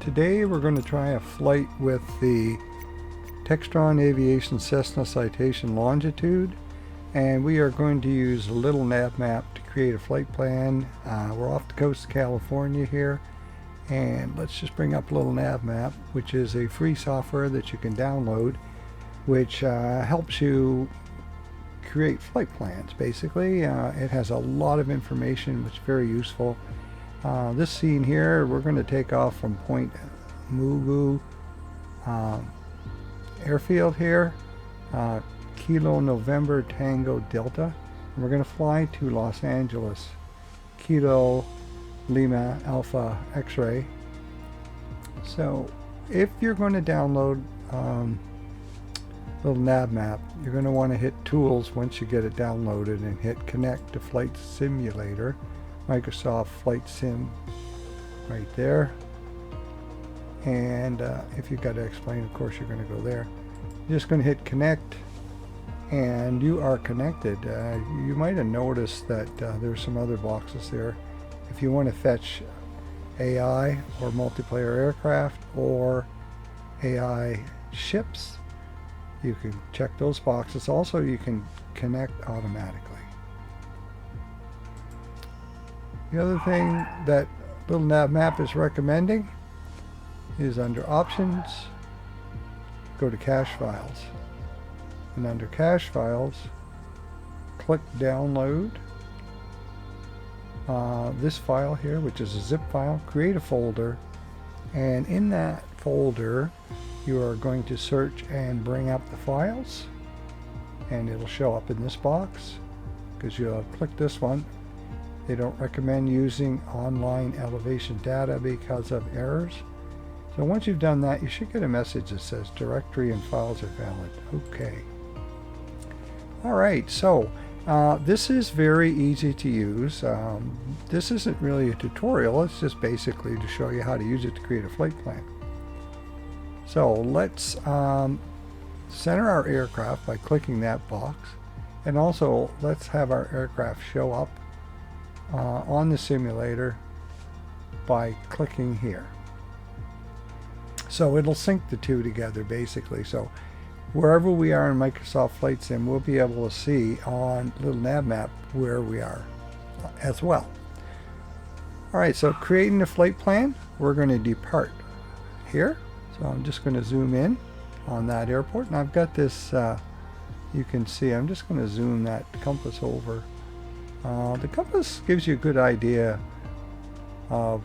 Today we're going to try a flight with the Textron Aviation Cessna Citation Longitude, and we are going to use a Little Nav Map to create a flight plan. We're off the coast of California here, and let's just bring up Little Nav Map, which is a free software that you can download, which helps you create flight plans. Basically, it has a lot of information which is very useful. This scene here, we're going to take off from Point Mugu airfield here, Kilo November Tango Delta, and we're going to fly to Los Angeles, Kilo Lima Alpha X-ray. So if you're going to download Little Nav Map, you're going to want to hit Tools once you get it downloaded and hit Connect to Flight Simulator, Microsoft Flight Sim right there. And if you've got to explain, of course you're going to go there. You're just going to hit Connect, and you are connected. You might have noticed that there's some other boxes there. If you want to fetch AI or multiplayer aircraft or AI ships, you can check those boxes. Also, you can connect automatically. The other thing that Little Nav Map is recommending is under Options, go to Cache Files. And under Cache Files, click Download. This file here, which is a zip file, create a folder. And in that folder, you are going to search and bring up the files. And it'll show up in this box, because you'll click this one. They don't recommend using online elevation data because of errors. So once you've done that, you should get a message that says directory and files are valid. Okay. Alright, so this is very easy to use. This isn't really a tutorial, it's just basically to show you how to use it to create a flight plan. So let's center our aircraft by clicking that box, and also let's have our aircraft show up on the simulator by clicking here. So it'll sync the two together basically. So wherever we are in Microsoft Flight Sim, we'll be able to see on Little Nav Map where we are as well. Alright, so creating a flight plan, we're going to depart here. So I'm just going to zoom in on that airport, and I've got this, you can see, I'm just going to zoom that compass over. The compass gives you a good idea of,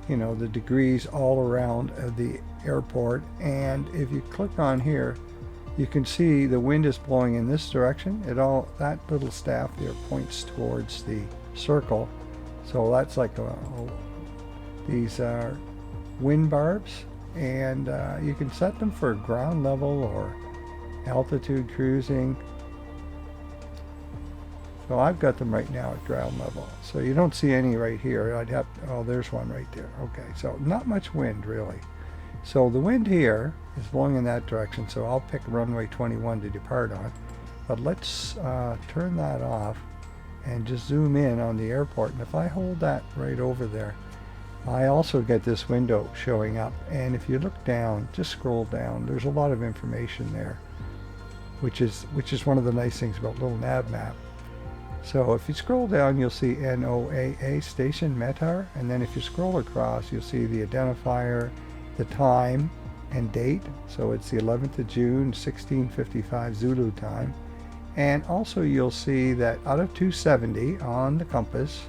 you know, the degrees all around the airport. And if you click on here, you can see the wind is blowing in this direction. That little staff there points towards the circle. So that's like these are wind barbs, and you can set them for ground level or altitude cruising. So I've got them right now at ground level. So you don't see any right here. Oh, there's one right there. Okay, so not much wind really. So the wind here is blowing in that direction, so I'll pick runway 21 to depart on. But let's turn that off and just zoom in on the airport. And if I hold that right over there, I also get this window showing up. And if you look down, just scroll down, there's a lot of information there, which is one of the nice things about Little Nav Map. So if you scroll down, you'll see NOAA Station METAR, and then if you scroll across, you'll see the identifier, the time and date. So it's the 11th of June, 1655 Zulu time. And also you'll see that out of 270 on the compass,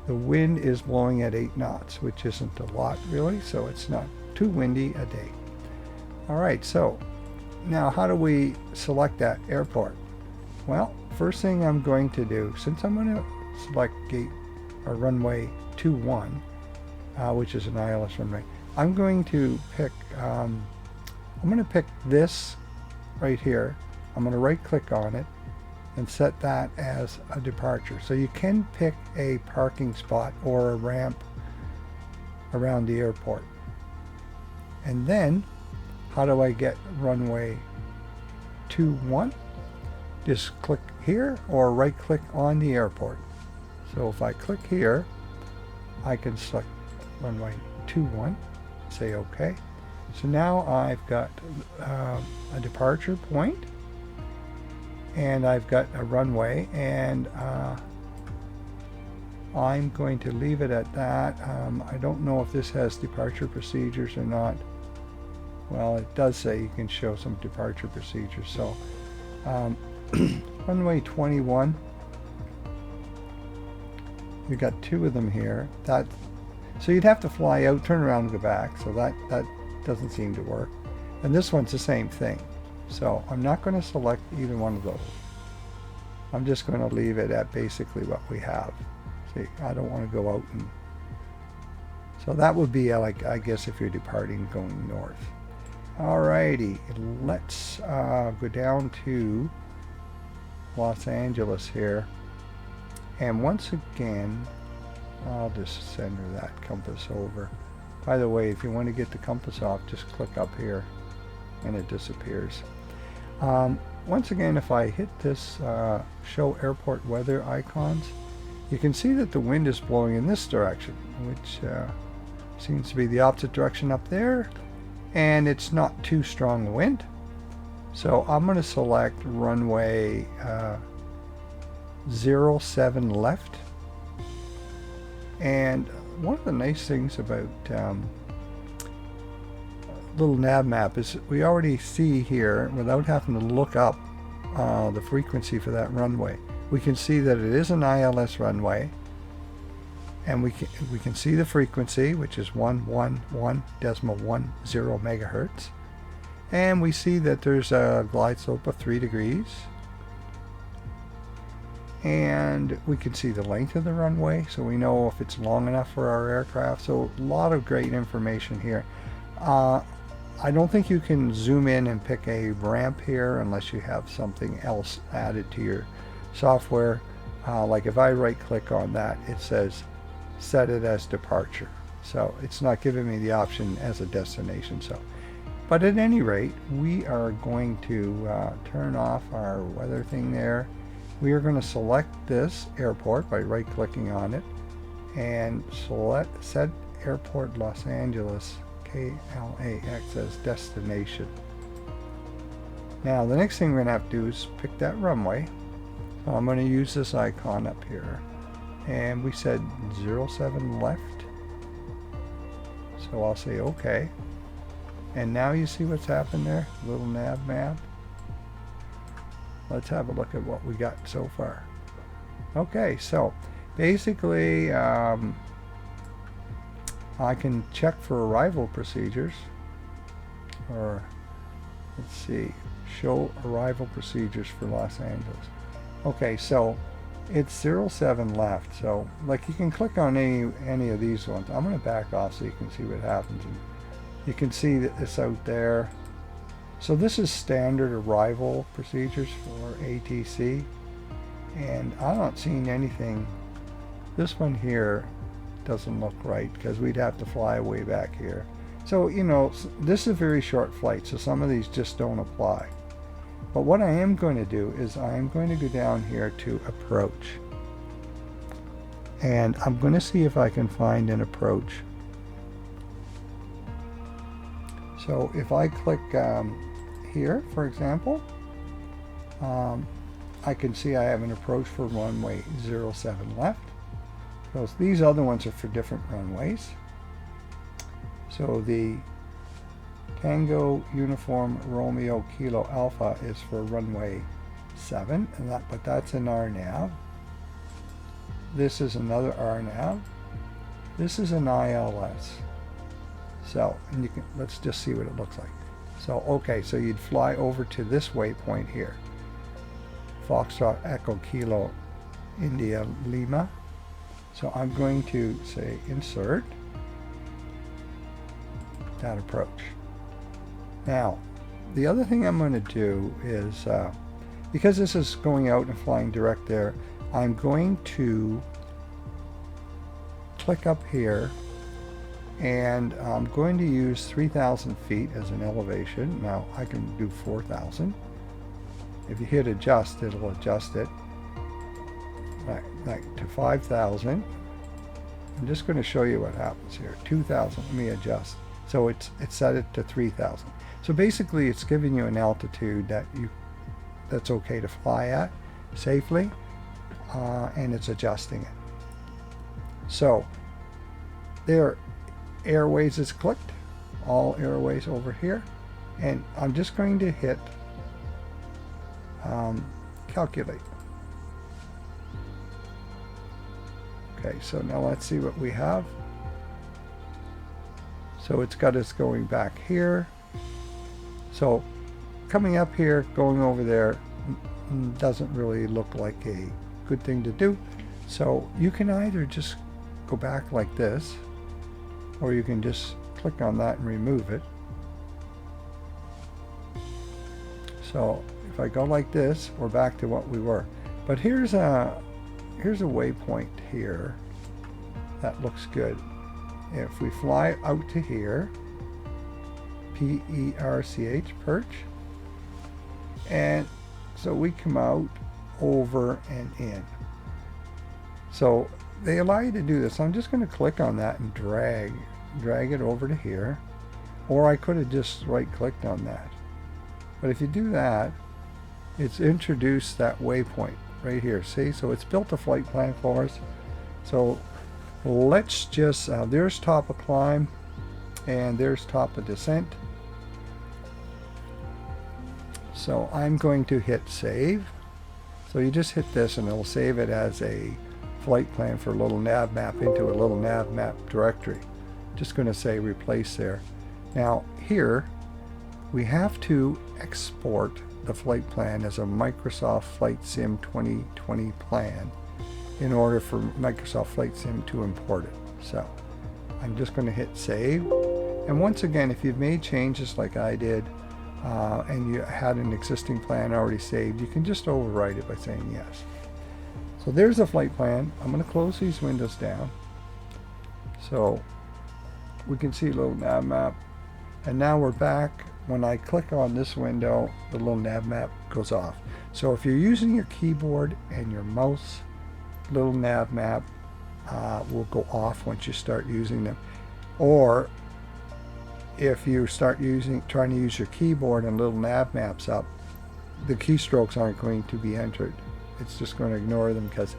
the wind is blowing at 8 knots, which isn't a lot really, so it's not too windy a day. Alright, so now how do we select that airport? Well, first thing I'm going to do, since I'm going to select gate or runway 21, which is an ILS runway, I'm going to pick this right here. I'm going to right click on it and set that as a departure. So you can pick a parking spot or a ramp around the airport. And then how do I get runway 21? Just click here or right click on the airport. So if I click here, I can select runway 21. Say OK. So now I've got a departure point, and I've got a runway, and I'm going to leave it at that. I don't know if this has departure procedures or not. Well, it does say you can show some departure procedures. So runway 21, you got 2 of them here. So you'd have to fly out, turn around, and go back. So that doesn't seem to work. And this one's the same thing. So I'm not going to select either one of those. I'm just going to leave it at basically what we have. See, I don't want to go out and... So that would be like, I guess, if you're departing going north. Alrighty, let's go down to Los Angeles here. And once again, I'll just send her that compass over. By the way, if you want to get the compass off, just click up here and it disappears. Once again, if I hit this show airport weather icons, you can see that the wind is blowing in this direction, which seems to be the opposite direction up there, and it's not too strong a wind. So I'm going to select runway 07 left. And one of the nice things about Little Nav Map is we already see here, without having to look up the frequency for that runway, we can see that it is an ILS runway, and we can see the frequency, which is 111.10 megahertz, and we see that there's a glide slope of 3 degrees, and we can see the length of the runway, so we know if it's long enough for our aircraft. So a lot of great information here. I don't think you can zoom in and pick a ramp here unless you have something else added to your software. Like if I right click on that, it says set it as departure, so it's not giving me the option as a destination. So, but at any rate, we are going to turn off our weather thing there. We are going to select this airport by right clicking on it and select set airport Los Angeles KLAX as destination. Now the next thing we're going to have to do is pick that runway. So I'm going to use this icon up here, and we said 07 left, so I'll say OK. And now you see what's happened there, Little Nav Map. Let's have a look at what we got so far. Okay, so basically I can check for arrival procedures, or let's see, show arrival procedures for Los Angeles. Okay, so it's 07 left, so like you can click on any of these ones. I'm going to back off so you can see what happens. And you can see that it's out there. So this is standard arrival procedures for ATC, and I'm not seeing anything. This one here doesn't look right because we'd have to fly way back here. So, you know, this is a very short flight, so some of these just don't apply. But what I am going to do is I'm going to go down here to approach, and I'm going to see if I can find an approach. So if I click here, for example, I can see I have an approach for runway 07 left. So these other ones are for different runways. So the Tango Uniform Romeo Kilo Alpha is for runway 7, and but that's an RNAV. This is another RNAV. This is an ILS. So, and you can, let's just see what it looks like. So, okay, so you'd fly over to this waypoint here. Foxtrot Echo Kilo India Lima. So I'm going to say insert that approach. Now, the other thing I'm going to do is, because this is going out and flying direct there, I'm going to click up here, and I'm going to use 3,000 feet as an elevation. Now I can do 4,000. If you hit adjust, it'll adjust it like to 5,000. I'm just going to show you what happens here. 2,000. Let me adjust. So it's set it to 3,000. So basically, it's giving you an altitude that's okay to fly at safely, and it's adjusting it. So there, airways is clicked. All airways over here, and I'm just going to hit calculate. Okay, so now let's see what we have. So it's got us going back here. So coming up here, going over there doesn't really look like a good thing to do. So you can either just go back like this, or you can just click on that and remove it. So if I go like this, we're back to what we were. But here's a waypoint here that looks good. If we fly out to here, P-E-R-C-H, perch, and so we come out, over, and in. So they allow you to do this. I'm just going to click on that and drag it over to here, or I could have just right-clicked on that. But if you do that, it's introduced that waypoint right here. See, so it's built a flight plan for us. So let's just there's top of climb, and there's top of descent. So I'm going to hit save. So you just hit this and it'll save it as a flight plan for Little Nav Map into a Little Nav Map directory. Just going to say replace there. Now here we have to export the flight plan as a Microsoft Flight Sim 2020 plan in order for Microsoft Flight Sim to import it. So I'm just going to hit save. And once again, if you've made changes like I did, and you had an existing plan already saved, you can just overwrite it by saying yes. So there's the flight plan. I'm going to close these windows down so we can see Little Nav Map. And now we're back. When I click on this window, the Little Nav Map goes off. So if you're using your keyboard and your mouse, Little Nav Map will go off once you start using them. Or if you start trying to use your keyboard and Little Nav Map's up, the keystrokes aren't going to be entered. It's just going to ignore them because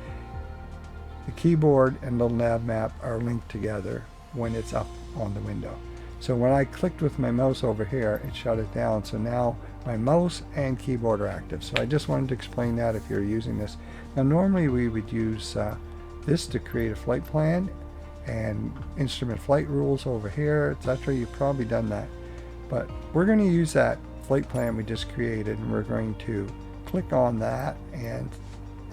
the keyboard and Little Nav Map are linked together when it's up on the window. So when I clicked with my mouse over here, it shut it down. So now my mouse and keyboard are active. So I just wanted to explain that if you're using this. Now normally we would use this to create a flight plan and instrument flight rules over here, etc. You've probably done that. But we're going to use that flight plan we just created, and we're going to click on that, and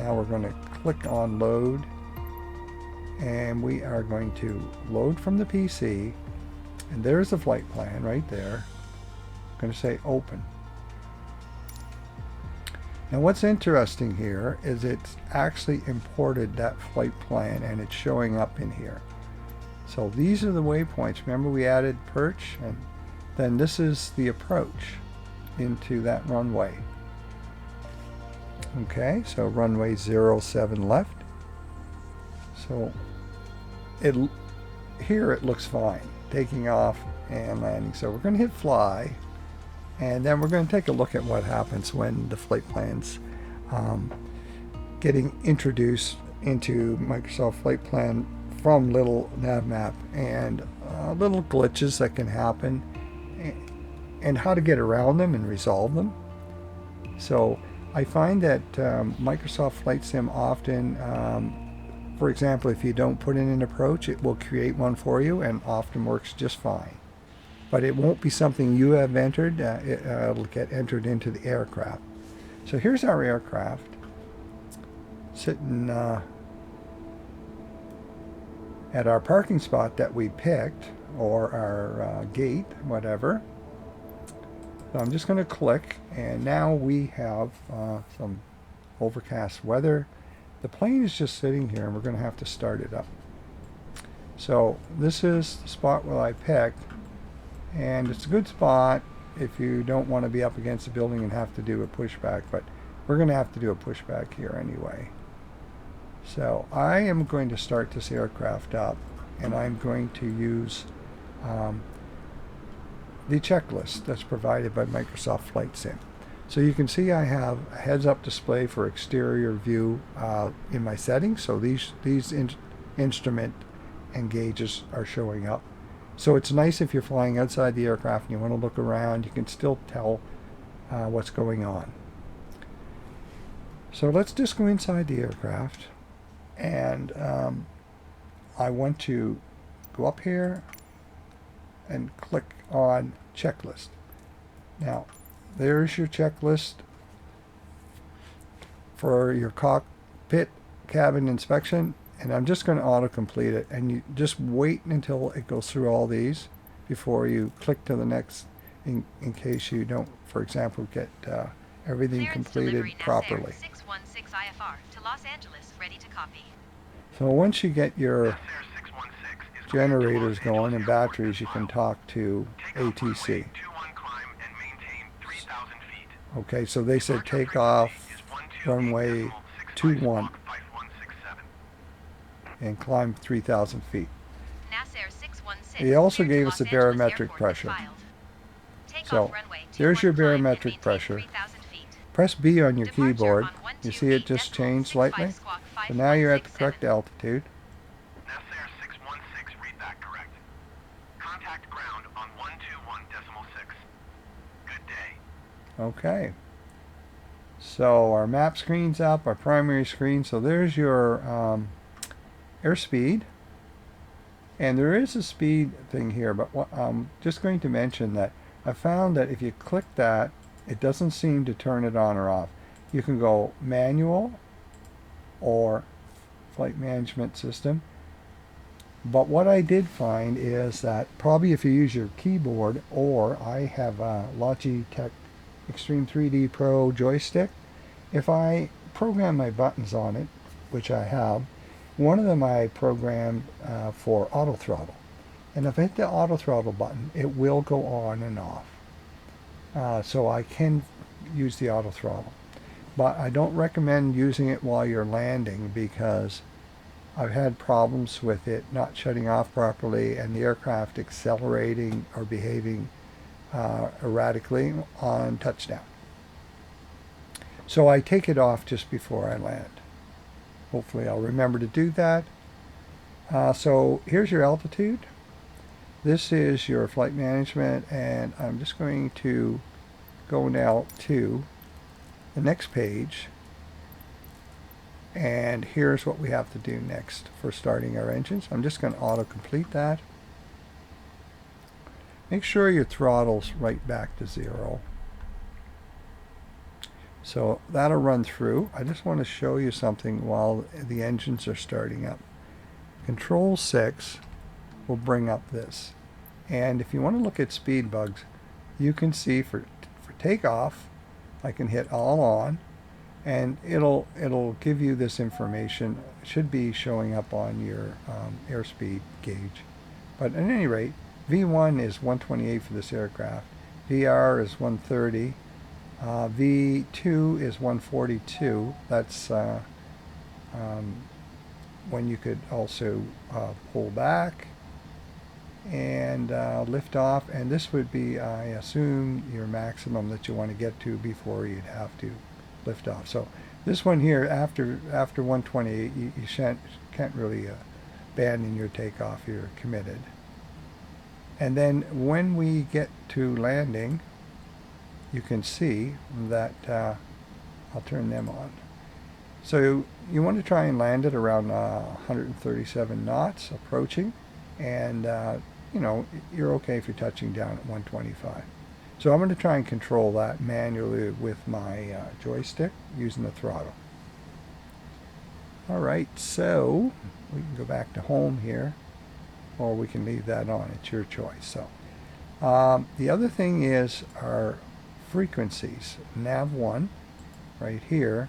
now we're going to click on load, and we are going to load from the PC, and there's the flight plan right there. I'm going to say open. Now what's interesting here is it's actually imported that flight plan and it's showing up in here. So these are the waypoints. Remember we added perch, and then this is the approach into that runway. Okay, so runway 07 left. So here it looks fine, taking off and landing. So we're going to hit fly, and then we're going to take a look at what happens when the flight plan's getting introduced into Microsoft Flight Plan from Little Nav Map, and little glitches that can happen, and how to get around them and resolve them. So I find that Microsoft Flight Sim often, for example, if you don't put in an approach, it will create one for you and often works just fine. But it won't be something you have entered. It'll get entered into the aircraft. So here's our aircraft sitting at our parking spot that we picked, or our gate, whatever. So I'm just going to click, and now we have some overcast weather. The plane is just sitting here, and we're going to have to start it up. So this is the spot where I picked, and it's a good spot if you don't want to be up against the building and have to do a pushback, but we're going to have to do a pushback here anyway. So I am going to start this aircraft up, and I'm going to use the checklist that's provided by Microsoft Flight Sim. So you can see I have a heads-up display for exterior view in my settings. So these instrument and gauges are showing up. So it's nice if you're flying outside the aircraft and you want to look around, you can still tell what's going on. So let's just go inside the aircraft, and I want to go up here and click on checklist. Now there's your checklist for your cockpit cabin inspection, and I'm just going to auto-complete it, and you just wait until it goes through all these before you click to the next in case you don't, for example, get everything completed properly. 616 IFR to Los Angeles, ready to copy. So once you get your generators going and batteries, you can talk to ATC. Okay, so they said take off runway 21 and climb 3,000 feet. They also gave us a barometric pressure. So there's your barometric pressure. Press B on your keyboard. You see it just changed slightly? So now you're at the correct altitude. Okay. So our map screen's up, our primary screen. So there's your airspeed. And there is a speed thing here, but I'm just going to mention that I found that if you click that, it doesn't seem to turn it on or off. You can go manual or flight management system. But what I did find is that probably if you use your keyboard, or I have a Logitech Extreme 3D Pro joystick, if I program my buttons on it, which I have, one of them I programmed for auto throttle. And if I hit the auto throttle button, it will go on and off. So I can use the auto throttle. But I don't recommend using it while you're landing, because I've had problems with it not shutting off properly and the aircraft accelerating or behaving erratically on touchdown. So I take it off just before I land. Hopefully I'll remember to do that. So here's your altitude. This is your flight management, and I'm just going to go now to the next page. And here's what we have to do next for starting our engines. I'm just going to auto-complete that. Make sure your throttle's right back to 0. So that'll run through. I just want to show you something while the engines are starting up. Control 6 will bring up this. And if you want to look at speed bugs, you can see for takeoff, I can hit all on, and it'll give you this information. It should be showing up on your airspeed gauge. But at any rate, V1 is 128 for this aircraft. VR is 130. V2 is 142. That's when you could also pull back and lift off. And this would be, I assume, your maximum that you want to get to before you'd have to lift off. So this one here, after 128, you can't really abandon your takeoff. You're committed. And then when we get to landing, you can see that I'll turn them on. So you want to try and land it around 137 knots approaching, and you know, you're okay if you're touching down at 125. So I'm going to try and control that manually with my joystick using the throttle. Alright, so we can go back to home here, or we can leave that on. It's your choice. So the other thing is our frequencies. Nav1 right here,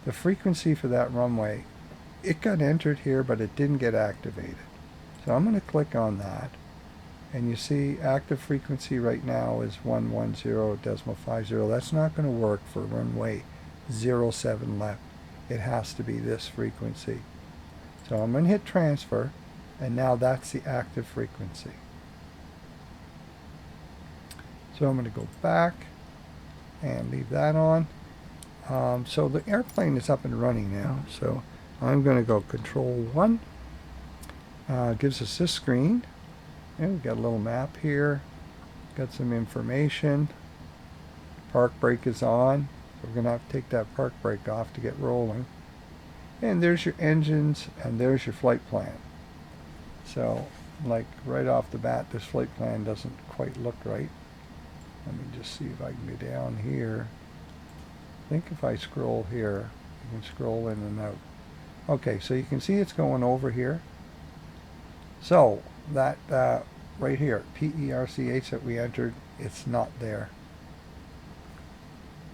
the frequency for that runway, it got entered here, but it didn't get activated. So I'm going to click on that, and you see active frequency right now is 110.50. That's not going to work for runway 07 left. It has to be this frequency. So I'm going to hit transfer, And now that's the active frequency. So I'm going to go back and leave that on. So the airplane is up and running now. So I'm going to go Control 1. Gives us this screen. And we've got a little map here. Got some information. Park brake is on. So we're going to have to take that park brake off to get rolling. And there's your engines, and there's your flight plan. So, like right off the bat, this flight plan doesn't quite look right. Let me just see if I can go down here. I think if I scroll here, you can scroll in and out. Okay, so you can see it's going over here. So, that right here, PERCH that we entered, it's not there.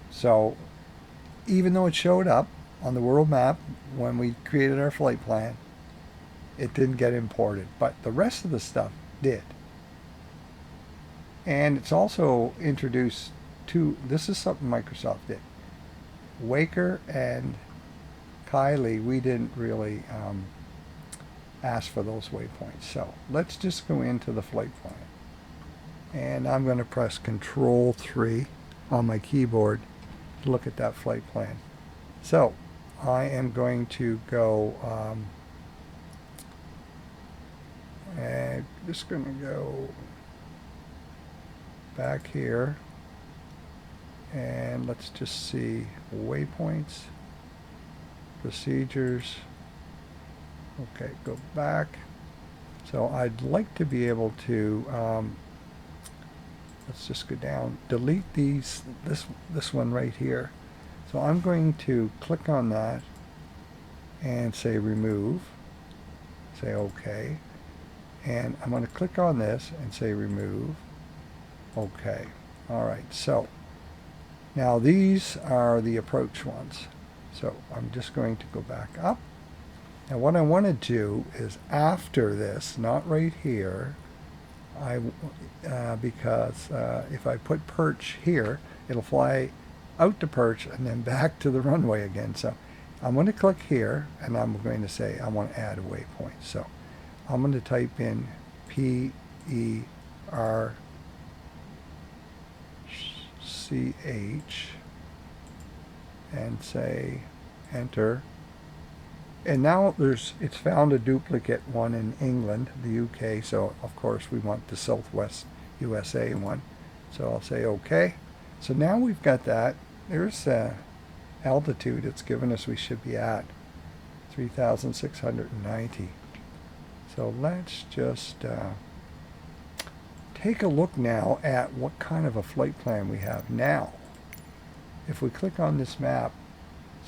So, even though it showed up on the world map when we created our flight plan, it didn't get imported, but the rest of the stuff did. And it's also introduced to, this is something Microsoft did. Waker and Kylie, we didn't really ask for those waypoints. So let's just go into the flight plan. And I'm going to press Control 3 on my keyboard to look at that flight plan. So I am going to go, and just going to go back here, and let's just see waypoints, procedures. Okay, go back. So I'd like to be able to, let's just go down, delete this one right here. So I'm going to click on that and say remove, say OK, and I'm going to click on this and say remove, OK. Alright, so now these are the approach ones. So I'm just going to go back up. Now what I want to do is after this, not right here, because if I put perch here, it'll fly out to perch and then back to the runway again. So I'm going to click here and I'm going to say I want to add a waypoint. So I'm going to type in PERCH and say enter. And now it's found a duplicate one in England, the UK, so of course we want the Southwest USA one. So I'll say OK. So now we've got that. There's altitude it's given us we should be at, 3,690. So let's just take a look now at what kind of a flight plan we have now. If we click on this map,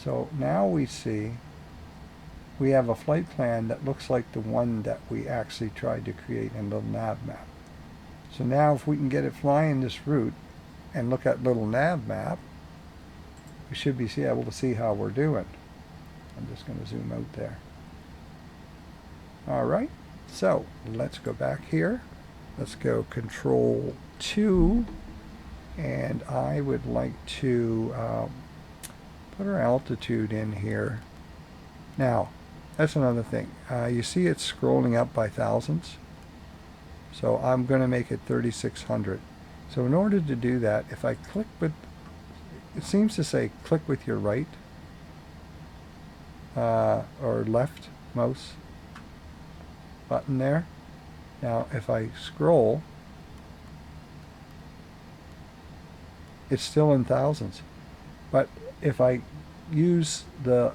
so now we see we have a flight plan that looks like the one that we actually tried to create in Little Nav Map. So now if we can get it flying this route and look at Little Nav Map, we should be able to see how we're doing. I'm just going to zoom out there. Alright, so let's go back here. Let's go Control 2, and I would like to put our altitude in here. Now, that's another thing. You see it's scrolling up by thousands. So I'm going to make it 3,600. So in order to do that, if I click with, it seems to say click with your right or left mouse button there. Now if I scroll, it's still in thousands. But if I use the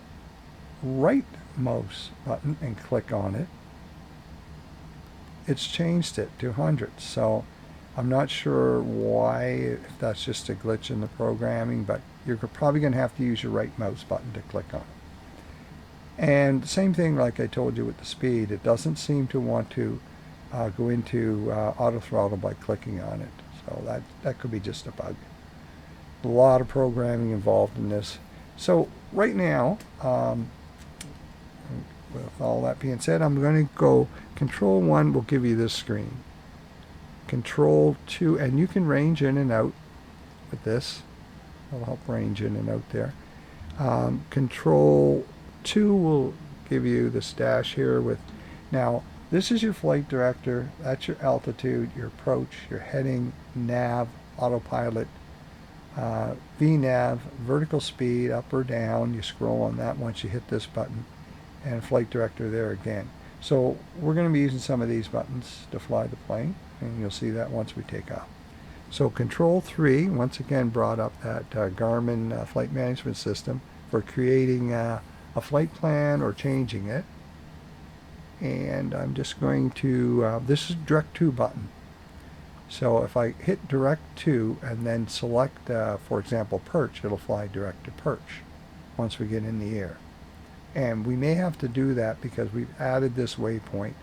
right mouse button and click on it, it's changed it to hundreds. So I'm not sure why, if that's just a glitch in the programming, but you're probably going to have to use your right mouse button to click on it. And same thing like I told you with the speed, it doesn't seem to want to go into auto throttle by clicking on it. So that could be just a bug. A lot of programming involved in this. So right now, with all that being said, I'm going to go Control 1 will give you this screen. Control 2, and you can range in and out with this. It'll help range in and out there. Control 2 will give you this dash here with, now This is your flight director. That's your altitude, your approach, your heading, nav, autopilot, VNav, vertical speed, up or down. You scroll on that once you hit this button, and flight director there again. So we're going to be using some of these buttons to fly the plane, and you'll see that once we take off. So Control 3 once again brought up that Garmin flight management system for creating a flight plan or changing it. And I'm just going to, this is Direct To button. So if I hit Direct To and then select, for example, perch, it'll fly direct to perch once we get in the air. And we may have to do that because we've added this waypoint,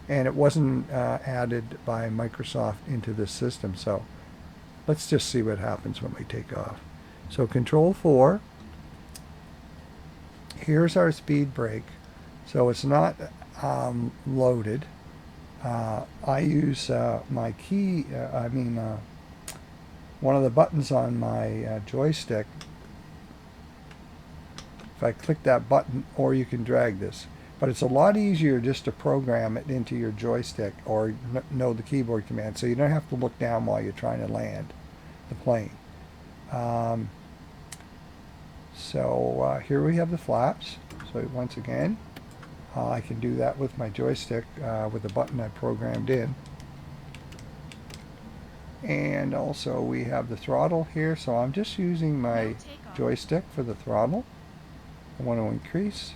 and it wasn't added by Microsoft into this system. So let's just see what happens when we take off. So Control 4, here's our speed brake. So it's not loaded. I use my key, one of the buttons on my joystick. If I click that button, or you can drag this. But it's a lot easier just to program it into your joystick or know the keyboard command, so you don't have to look down while you're trying to land the plane. Here we have the flaps. So once again, I can do that with my joystick with the button I programmed in. And also we have the throttle here, so I'm just using my joystick for the throttle. I want to increase.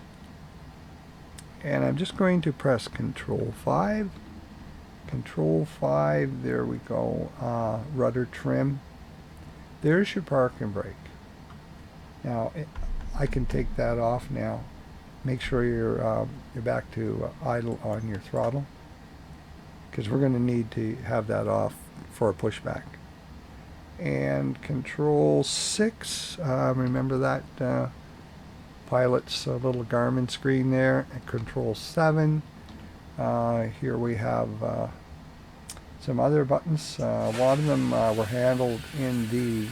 And I'm just going to press Control 5. Control 5, there we go. Rudder trim. There's your park and brake. Now, I can take that off now. Make sure you're back to idle on your throttle, because we're going to need to have that off for a pushback. And Control 6, remember that pilot's little Garmin screen there. And Control 7, here we have some other buttons. A lot of them were handled in the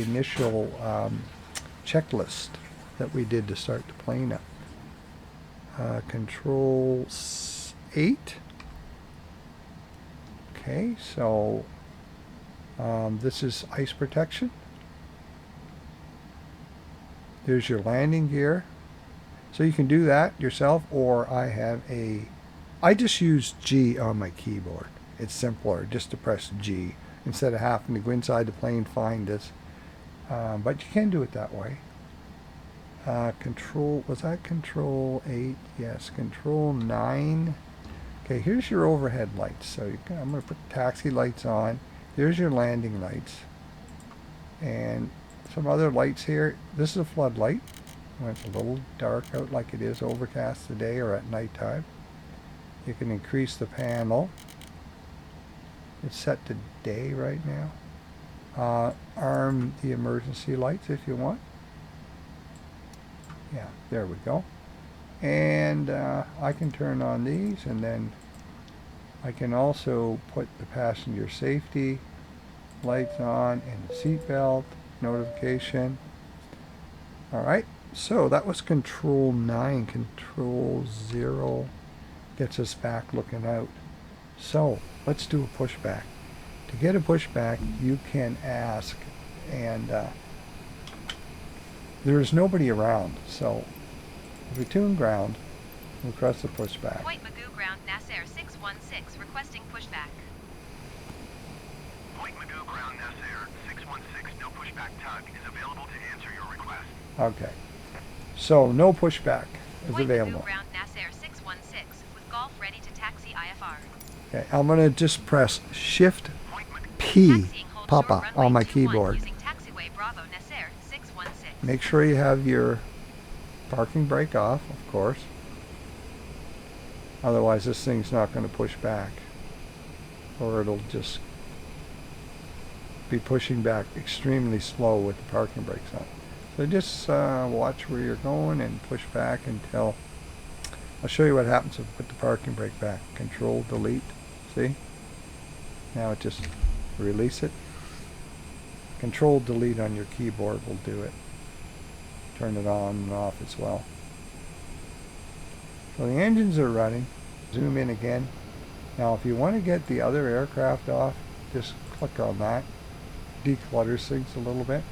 initial checklist that we did to start the plane up. Control 8. Okay, so this is ice protection. There's your landing gear. So you can do that yourself, or I just use G on my keyboard. It's simpler just to press G instead of having to go inside the plane, find this. But you can do it that way. Was that Control 8? Yes, Control 9. Okay, here's your overhead lights. So I'm going to put taxi lights on. There's your landing lights. And some other lights here. This is a floodlight. When it's a little dark out like it is overcast today or at nighttime. You can increase the panel. It's set to day right now. Arm the emergency lights if you want. Yeah, there we go. And I can turn on these, and then I can also put the passenger safety lights on and the seatbelt notification. Alright, so that was Control 9. Control 0 gets us back looking out. So let's do a pushback. To get a pushback, you can ask, and there is nobody around, so if we tune ground, we'll press the pushback. Point Magoo ground Nasser 616 requesting pushback. Point Magoo ground Nasser 616, no pushback tug is available to answer your request. Okay, so no pushback is Point available. Magoo ground Nasser 616 with golf ready to taxi IFR. Okay, I'm going to just press Shift P, Taxiing hold Papa, short runway on my 21 keyboard. using taxiway Bravo Nasser 616. Make sure you have your parking brake off, of course. Otherwise this thing's not going to push back, or it'll just be pushing back extremely slow with the parking brakes on. So just watch where you're going and push back until I'll show you what happens if I put the parking brake back. Control delete. See? Now it just release it. Control delete on your keyboard will do it. Turn it on and off as well. So the engines are running. Zoom in again. Now if you want to get the other aircraft off, just click on that. Declutters things a little bit.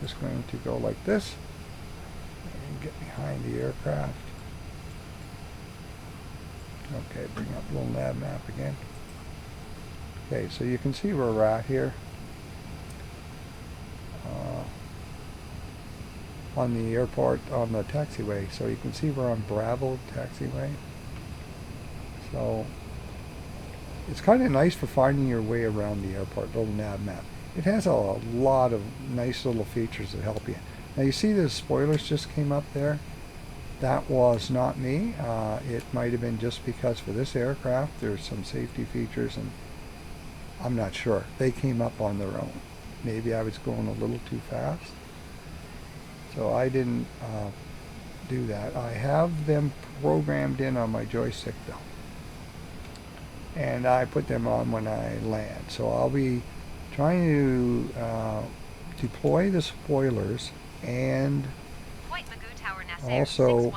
Just going to go like this and get behind the aircraft. Okay, bring up Little Nav Map again. Okay, so you can see where we're at here. On the airport, on the taxiway. So you can see we're on Bravo taxiway. So it's kind of nice for finding your way around the airport, Little Nav Map. It has a lot of nice little features that help you. Now you see the spoilers just came up there. That was not me. It might have been just because for this aircraft there's some safety features, and I'm not sure. They came up on their own. Maybe I was going a little too fast. So I didn't do that. I have them programmed in on my joystick though. And I put them on when I land. So I'll be trying to deploy the spoilers and also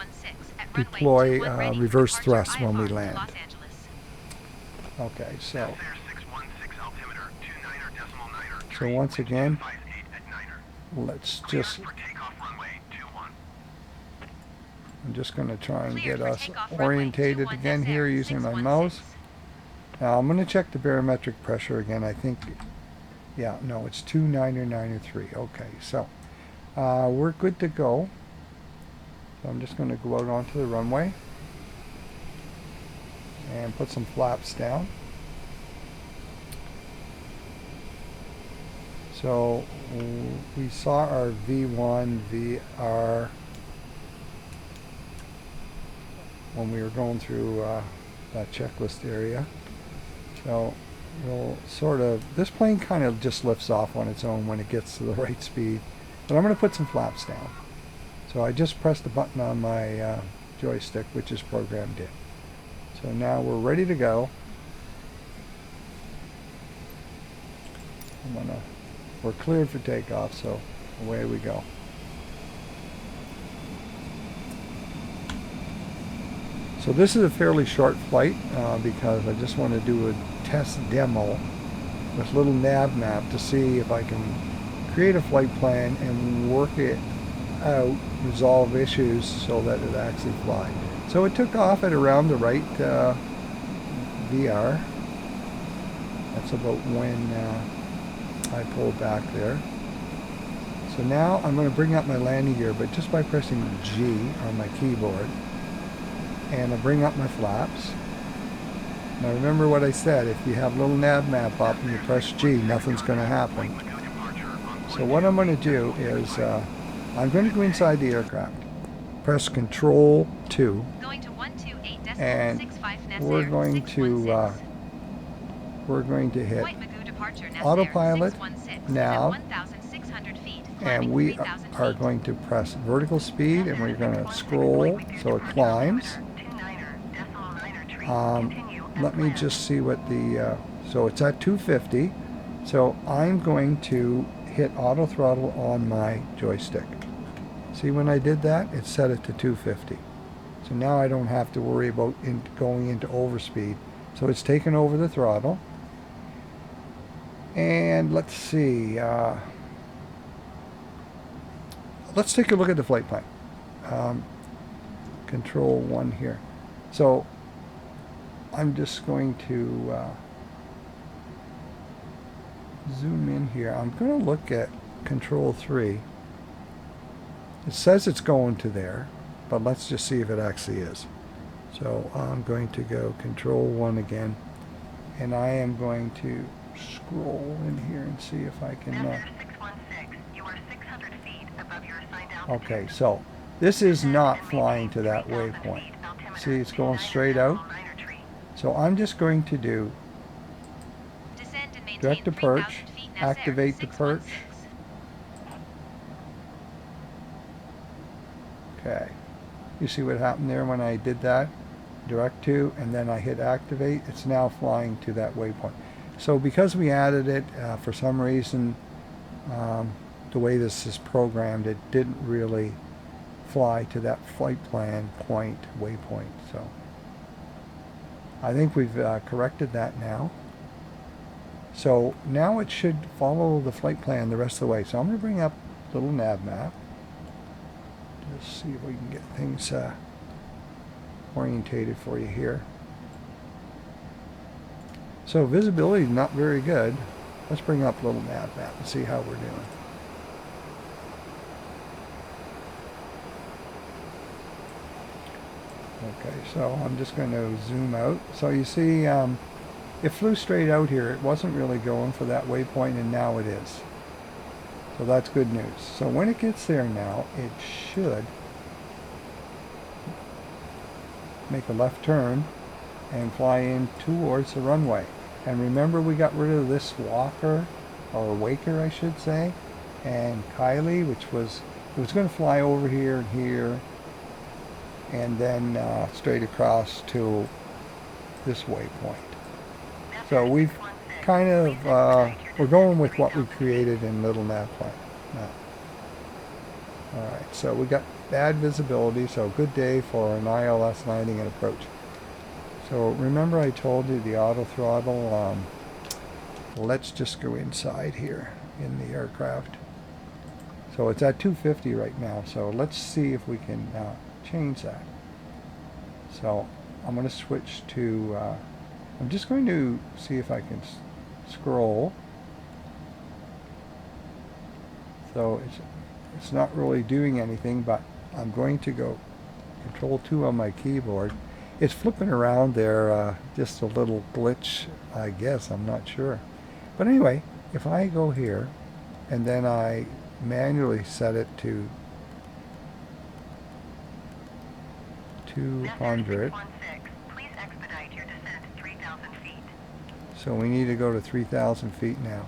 deploy reverse thrust when we land. Okay, so once again, let's just, I'm just going to try and get us orientated again here using my mouse. Now I'm going to check the barometric pressure again. I think, yeah, no, it's 29903. Okay, so we're good to go. So I'm just going to go out onto the runway and put some flaps down. So we saw our V1, VR when we were going through that checklist area. So we'll sort of, this plane kind of just lifts off on its own when it gets to the right speed. But I'm going to put some flaps down. So I just pressed the button on my joystick, which is programmed in. So now we're ready to go. We're cleared for takeoff, so away we go. So this is a fairly short flight because I just want to do a test demo with Little Nav Map to see if I can create a flight plan and work it out, resolve issues so that it actually fly. So it took off at around the right VR. That's about when I pulled back there. So now I'm going to bring up my landing gear, but just by pressing G on my keyboard. And I bring up my flaps. Now remember what I said, if you have Little Nav Map up and you press G, nothing's going to happen. So what I'm going to do is, I'm going to go inside the aircraft, press Control 2, and we're going to hit Autopilot now, and we are going to press vertical speed, and we're going to scroll so it climbs. Let me just see what the, so it's at 250, so I'm going to hit auto throttle on my joystick. See, when I did that, it set it to 250. So now I don't have to worry about going into overspeed. So it's taken over the throttle. And let's see, let's take a look at the flight plan. Control 1 here. So I'm just going to zoom in here. I'm going to look at Control 3. It says it's going to there, but let's just see if it actually is. So I'm going to go Control 1 again, and I am going to scroll in here and see if I can... you are 600 feet above your assigned altitude. Okay, so this is not flying to that waypoint. See, it's going straight out. So I'm just going to do direct to perch, activate the perch. Okay, you see what happened there when I did that? Direct to, and then I hit activate. It's now flying to that waypoint. So because we added it, for some reason, the way this is programmed, it didn't really fly to that flight plan point, waypoint. So I think we've corrected that now. So now it should follow the flight plan the rest of the way. So I'm going to bring up Little Nav Map. Just see if we can get things orientated for you here. So visibility is not very good. Let's bring up Little Nav Map and see how we're doing. Okay, so I'm just going to zoom out. So you see, it flew straight out here. It wasn't really going for that waypoint, and now it is. So that's good news. So when it gets there now, it should make a left turn and fly in towards the runway. And remember, we got rid of this walker, or waker I should say, and Kylie, which was, it was going to fly over here and here, and then straight across to this waypoint. So we've kind of, we're going with what we created in Little Nav Map. Alright, so we got bad visibility, so good day for an ILS landing and approach. So remember I told you the auto throttle, let's just go inside here in the aircraft. So it's at 250 right now, so let's see if we can change that. So I'm going to switch to, I'm just going to see if I can scroll. So it's not really doing anything, but I'm going to go Control 2 on my keyboard. It's flipping around there, just a little glitch, I guess, I'm not sure. But anyway, if I go here and then I manually set it to 200. Please expedite your descent 3,000 feet. So we need to go to 3,000 feet now.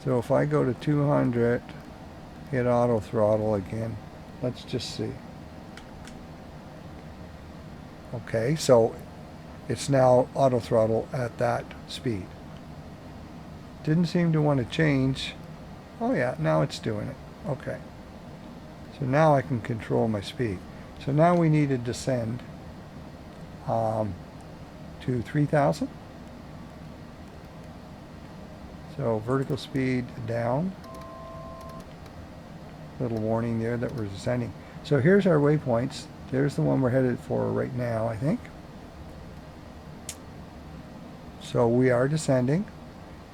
So if I go to 200, hit auto throttle again, let's just see. Okay, so it's now auto throttle at that speed. Didn't seem to want to change. Oh yeah, now it's doing it. Okay. So now I can control my speed. So now we need to descend to 3,000. So vertical speed down. Little warning there that we're descending. So here's our waypoints. There's the one we're headed for right now, I think. So we are descending.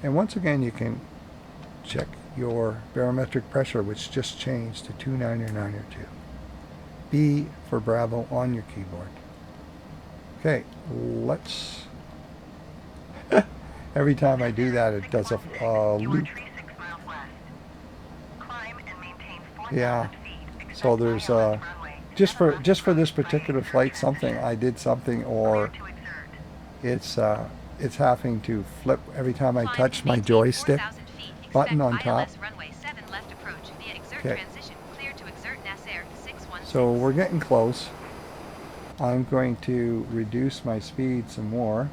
And once again, you can check your barometric pressure, which just changed to 299.2. B for Bravo on your keyboard. Okay, let's... Every time I do that, it does a loop. Yeah, so there's just for this particular flight, I did something, or it's having to flip every time I touch my joystick button on top. Okay. So we're getting close. I'm going to reduce my speed some more.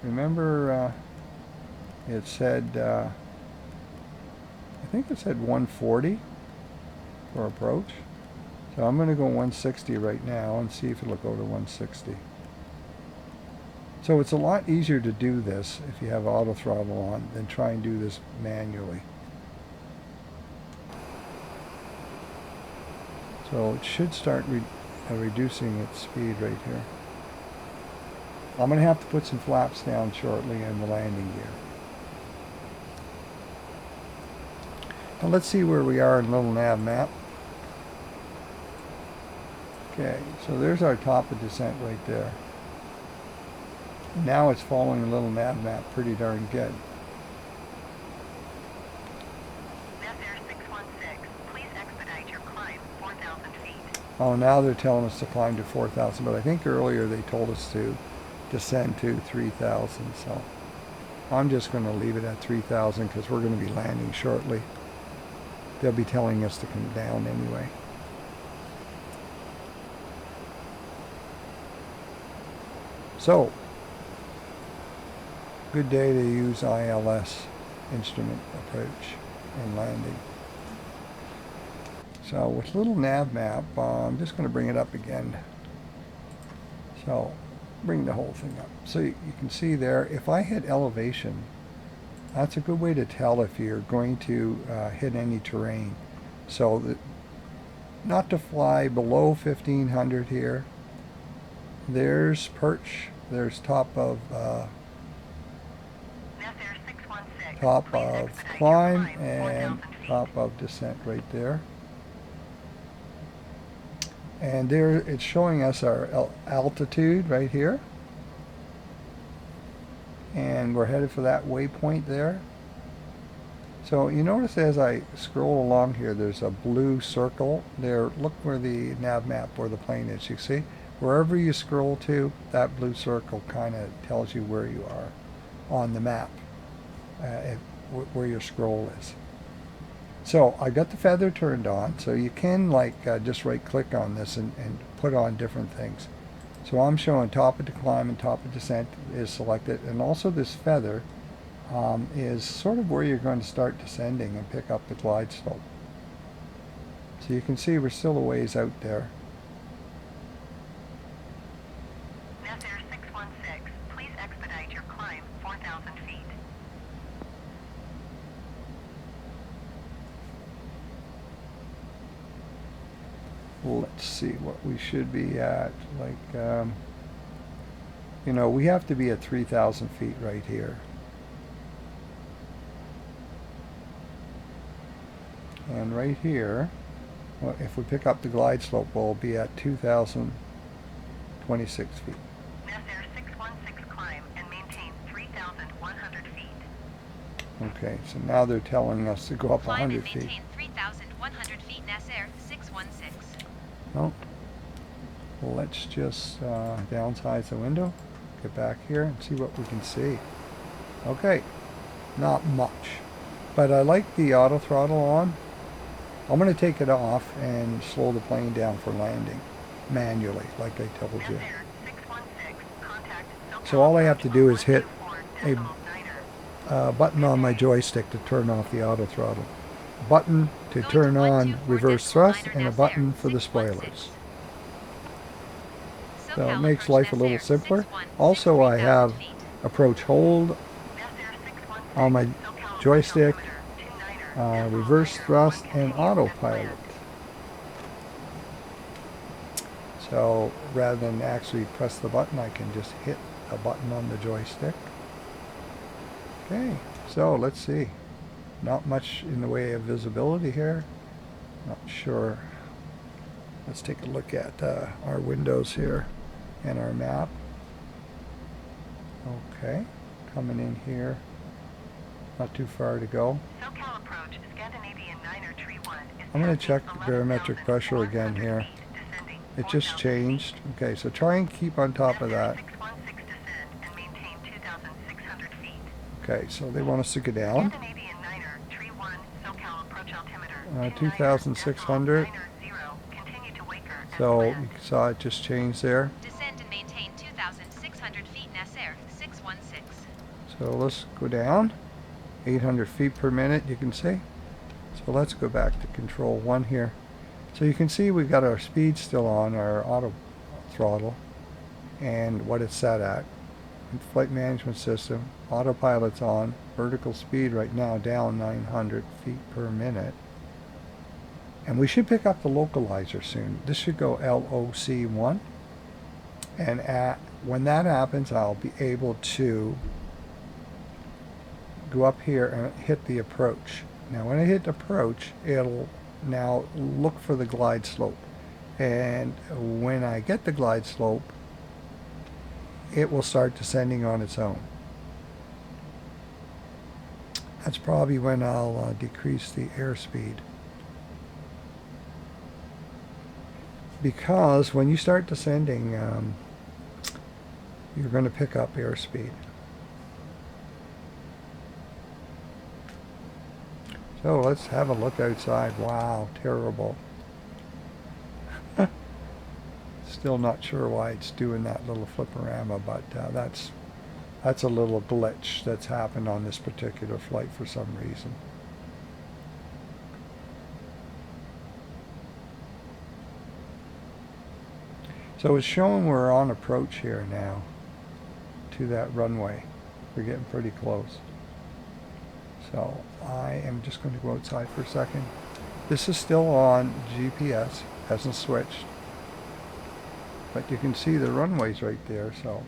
Remember, it said, I think it said 140 for approach. So I'm going to go 160 right now and see if it'll go to 160. So it's a lot easier to do this if you have auto throttle on than try and do this manually. So it should start reducing its speed right here. I'm going to have to put some flaps down shortly in the landing gear. Now let's see where we are in Little Nav Map. Okay, so there's our top of descent right there. Now it's following the Little Nav Map pretty darn good. Oh, now they're telling us to climb to 4,000, but I think earlier they told us to descend to 3,000, so I'm just going to leave it at 3,000 because we're going to be landing shortly. They'll be telling us to come down anyway. So, good day to use ILS instrument approach and landing. So with Little Nav Map, I'm just going to bring it up again. So bring the whole thing up. So you can see there, if I hit elevation, that's a good way to tell if you're going to hit any terrain. So not to fly below 1500 here. There's perch. There's top of climb and top of descent right there. And there it's showing us our altitude right here. And we're headed for that waypoint there. So you notice as I scroll along here, there's a blue circle there. Look where the nav map, where the plane is. You see, wherever you scroll to, that blue circle kind of tells you where you are on the map, where your scroll is. So I got the feather turned on, so you can just right click on this and put on different things. So I'm showing top of climb and top of descent is selected, and also this feather is sort of where you're going to start descending and pick up the glide slope. So you can see we're still a ways out there. Nasair 616, please expedite your climb 4,000 feet. Let's see what we should be at. You know, we have to be at 3,000 feet right here. And right here, well, if we pick up the glide slope, we'll be at 2,026 feet. Nasair 616, climb and maintain 3,100 feet. Okay, so now they're telling us to go up Climb 100 and feet. maintain 3,100 feet. Nasair 616. Well, let's just downsize the window, get back here and see what we can see. Okay, not much, but I like the auto throttle on. I'm going to take it off and slow the plane down for landing manually, like I told you. Nasair 616, contact So all I have to do is hit a button on my joystick to turn off the auto throttle, a button to turn on reverse thrust, and a button for the spoilers. So it makes life a little simpler. Also, I have approach hold on my joystick, reverse thrust, and autopilot. So rather than actually press the button, I can just hit a button on the joystick. Okay, so let's see. Not much in the way of visibility here. Not sure. Let's take a look at our windows here and our map. Okay, coming in here. Not too far to go. SoCal approach, Scandinavian 9er Tree 1 is I'm going to check passing the barometric pressure again 11,400 here. feet, descending It just 4,000 changed. Okay, so try and keep on top of Nasair that. 616, descend and maintain 2,600 feet. Okay, so they want us to go down. Scandinavian 9er Tree 1, SoCal approach altimeter 2,600. 9er 0, continue to Waker and So land. you saw it just change there. Descend and maintain 2,600 feet. Nasair 616. So let's go down. 800 feet per minute, you can see. So let's go back to control 1 here. So you can see we've got our speed still on, our auto throttle, and what it's set at. Flight management system, autopilot's on, vertical speed right now down 900 feet per minute. And we should pick up the localizer soon. This should go LOC1. And when that happens, I'll be able to go up here and hit the approach. Now when I hit approach, it'll now look for the glide slope. And when I get the glide slope, it will start descending on its own. That's probably when I'll decrease the airspeed. Because when you start descending, you're going to pick up airspeed. So let's have a look outside. Wow, terrible. Still not sure why it's doing that little fliporama, but that's a little glitch that's happened on this particular flight for some reason. So it's showing we're on approach here now. to that runway. We're getting pretty close. So I am just going to go outside for a second. This is still on GPS, hasn't switched. But you can see the runways right there, so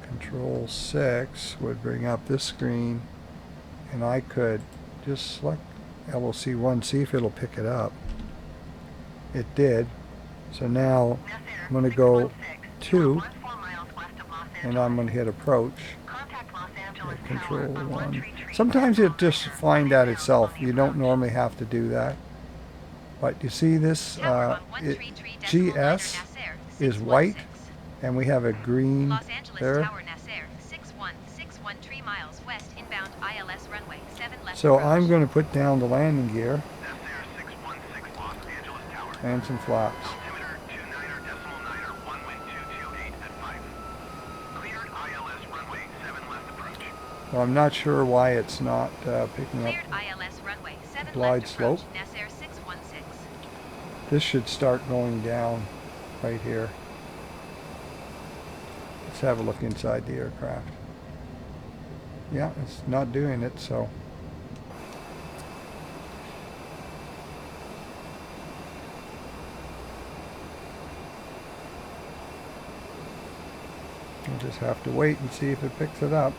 Control 6 would bring up this screen, and I could just select LOC1, see if it'll pick it up. It did. So now I'm going to go 2, and I'm going to hit approach. Hit Control 1. Sometimes it just find that itself. You don't normally have to do that. But you see this GS is white, and we have a green Los Angeles there. Tower Nasser 6163 miles west inbound ILS runway 7 left. So approach. I'm going to put down the landing gear Nasser 616 Los Angeles Tower. and some flaps. Altimeter 29er, 1 wind 228 at 5. Cleared ILS runway 7 left approach. Well, I'm not sure why it's not picking up. Cleared ILS runway 7 glide left approach. slope. Nasser 616. This should start going down right here. Let's have a look inside the aircraft. Yeah, it's not doing it, so. We'll just have to wait and see if it picks it up.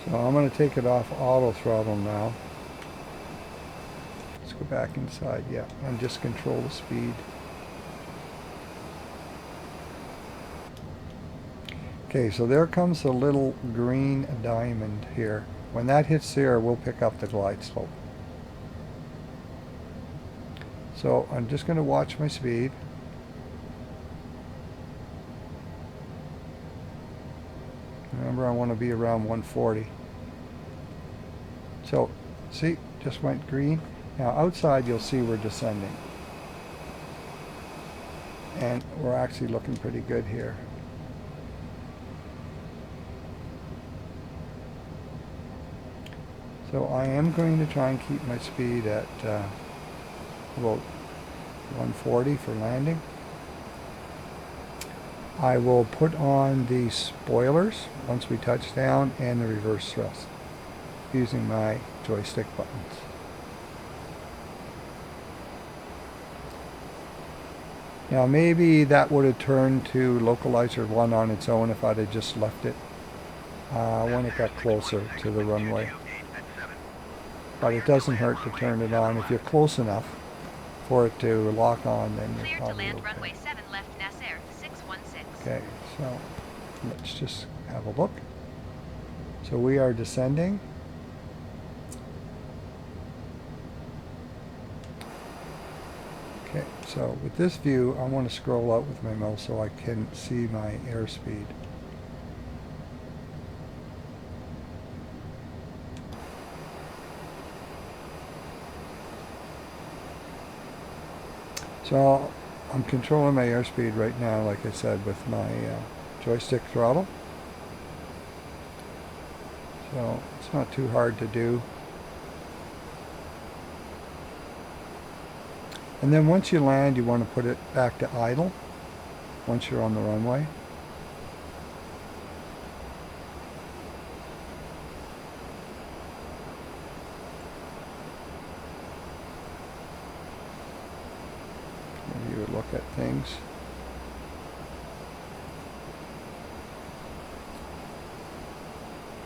So I'm going to take it off auto throttle now. Let's go back inside, yeah, and just control the speed. Okay, so there comes the little green diamond here. When that hits there, we'll pick up the glide slope. So I'm just going to watch my speed. Remember, I want to be around 140. So, see, just went green. Now outside you'll see we're descending. And we're actually looking pretty good here. So I am going to try and keep my speed at about 140 for landing. I will put on the spoilers once we touch down and the reverse thrust using my joystick buttons. Now maybe that would have turned to localizer 1 on its own if I'd have just left it when it got closer to the runway. But it doesn't hurt to turn it on if you're close enough for it to lock on, then you're Cleared to probably land okay. runway 7 left Nasser 616. Okay, so let's just have a look. So we are descending. Okay, so with this view, I want to scroll out with my mouse so I can see my airspeed. So I'm controlling my airspeed right now, like I said, with my joystick throttle. So it's not too hard to do. And then once you land, you want to put it back to idle once you're on the runway. You would look at things.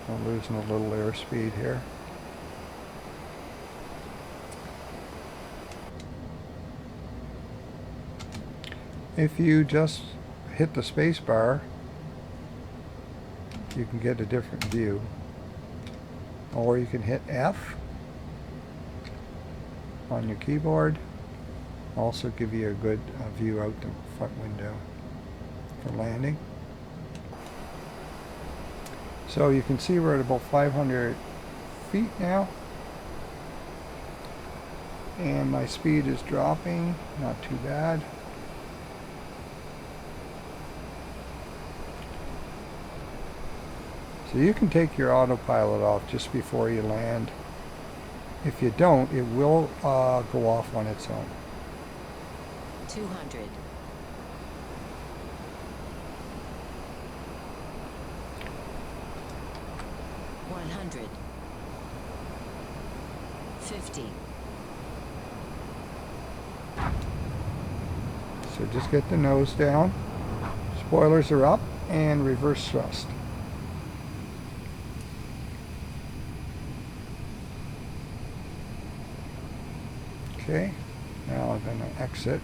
I'm losing a little airspeed here. If you just hit the space bar, you can get a different view. Or you can hit F on your keyboard. Also give you a good view out the front window for landing. So you can see we're at about 500 feet now. And my speed is dropping, not too bad. So you can take your autopilot off just before you land. If you don't, it will go off on its own. 200. 100. 50. So just get the nose down. Spoilers are up and reverse thrust. Okay, now I'm going to exit.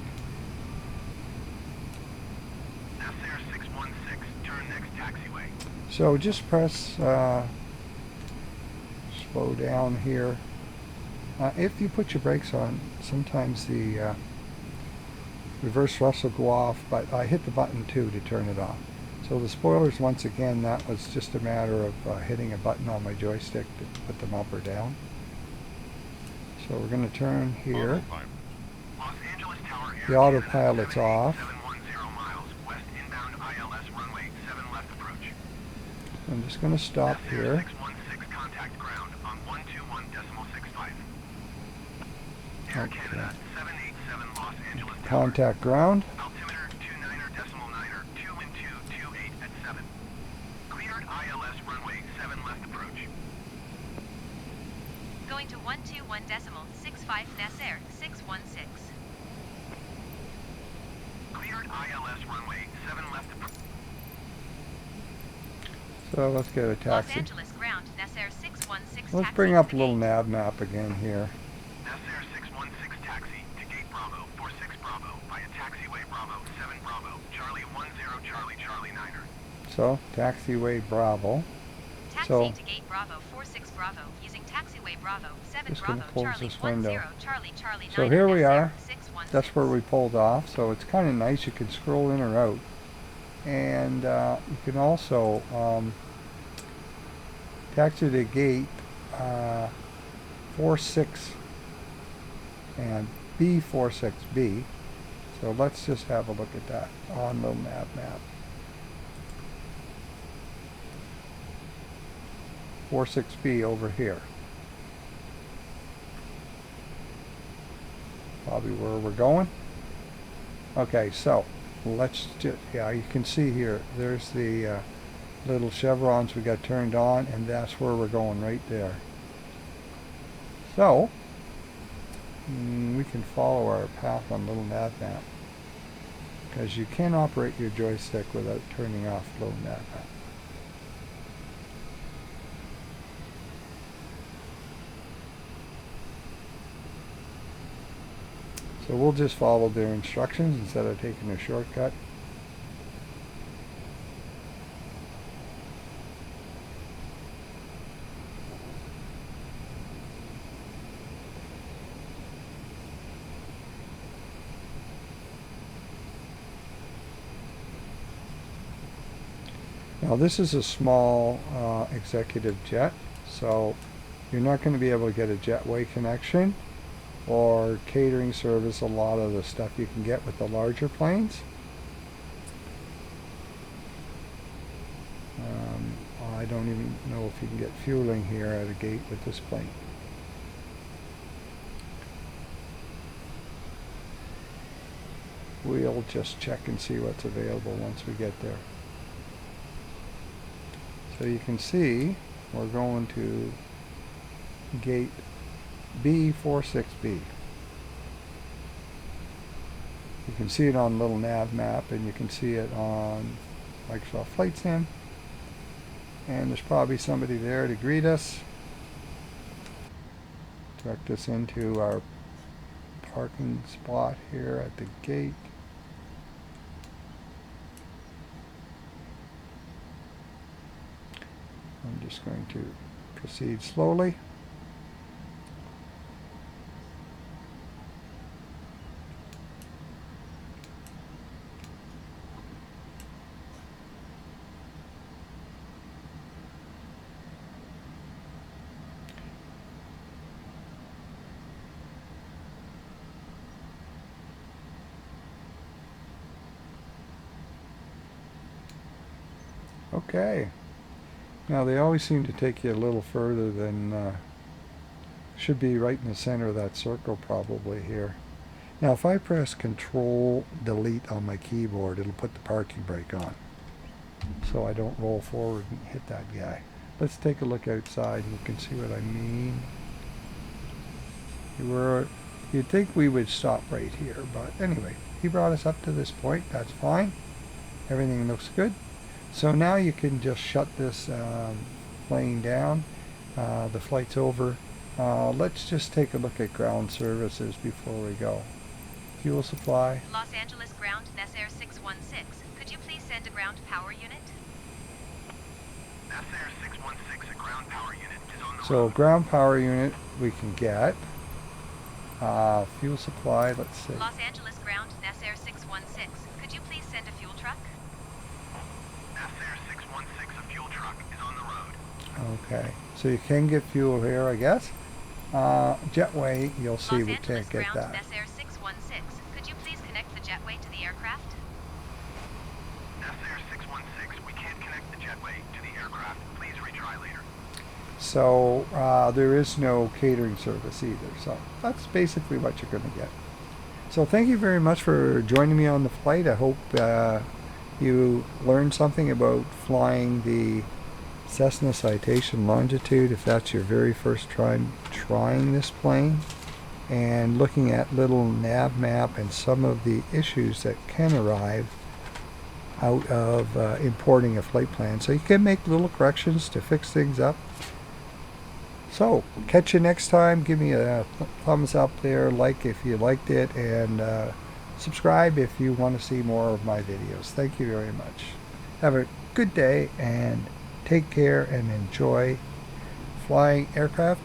Nasair 616, turn next taxiway. So just press slow down here. If you put your brakes on, sometimes the reverse thrust will go off, but I hit the button too to turn it off. So the spoilers, once again, that was just a matter of hitting a button on my joystick to put them up or down. So we're going to turn here. Los Angeles Tower Air The autopilot's off. 710 miles west inbound ILS runway 7 left approach. I'm just going to stop Nasair here. 616 contact ground on 121.65. Air Okay. Canada 787 Los Angeles Tower. Contact ground. Altimeter 29er.9er 21228 at 7. Cleared ILS runway 7 left approach. Going to 121.65 Nasair 616. Cleared ILS runway 7 left approach. So let's get a Los taxi. Angeles ground Nasair 616. Let's taxi bring up to Little gate. Nav Map again here. Nasair 616 taxi to gate Bravo 46 Bravo via taxiway Bravo 7 Bravo Charlie 10 Charlie Charlie 9er. So taxiway Bravo. Taxi So- to gate Bravo 46 Bravo using taxiway Bravo 7 Just gonna Bravo close Charlie this 10 window. Charlie Charlie 9. So here we Nasair are. 616. That's where we pulled off. So it's kind of nice. You can scroll in or out. And you can also taxi to gate 46 and B46B. So let's just have a look at that on Little Nav Map. 46B over here. Probably where we're going. Okay, so let's just, yeah, you can see here, there's the little chevrons we got turned on, and that's where we're going, right there. So we can follow our path on Little Nav Map, because you can operate your joystick without turning off Little Nav Map. So we'll just follow their instructions instead of taking a shortcut. Now this is a small executive jet, so you're not going to be able to get a jetway connection or catering service, a lot of the stuff you can get with the larger planes. I don't even know if you can get fueling here at a gate with this plane. We'll just check and see what's available once we get there. So you can see we're going to gate B46B. You can see it on Little Nav Map, and you can see it on Microsoft Flight Sim. And there's probably somebody there to greet us, direct us into our parking spot here at the gate. I'm just going to proceed slowly. Okay. Now they always seem to take you a little further than should be right in the center of that circle probably here. Now if I press Control Delete on my keyboard, it'll put the parking brake on, so I don't roll forward and hit that guy. Let's take a look outside and you can see what I mean. You'd think we would stop right here, but anyway, he brought us up to this point. That's fine. Everything looks good. So now you can just shut this plane down. The flight's over. Let's just take a look at ground services before we go. Fuel supply. Los Angeles ground, Nasair 616. Could you please send a ground power unit? Nasair 616, a ground power unit, is on the So road. ground power unit we can get. Fuel supply, let's see. Los Angeles ground, Nasair 616. Could you please send a fuel truck? Nasair 616, a fuel truck, is on the road. Okay, so you can get fuel here, I guess. Jetway, you'll see Los we Angeles can't get ground, that. Nasair 616. Could you please connect the jetway to the aircraft? Nasair 616, we can't connect the jetway to the aircraft. Please retry later. So there is no catering service either. So that's basically what you're going to get. So thank you very much for joining me on the flight. I hope you learned something about flying the Cessna Citation Longitude if that's your very first time trying this plane, and looking at Little Nav Map and some of the issues that can arrive out of importing a flight plan. So you can make little corrections to fix things up. So, catch you next time. Give me a thumbs up there, like if you liked it, and subscribe if you want to see more of my videos. Thank you very much. Have a good day and take care and enjoy flying aircraft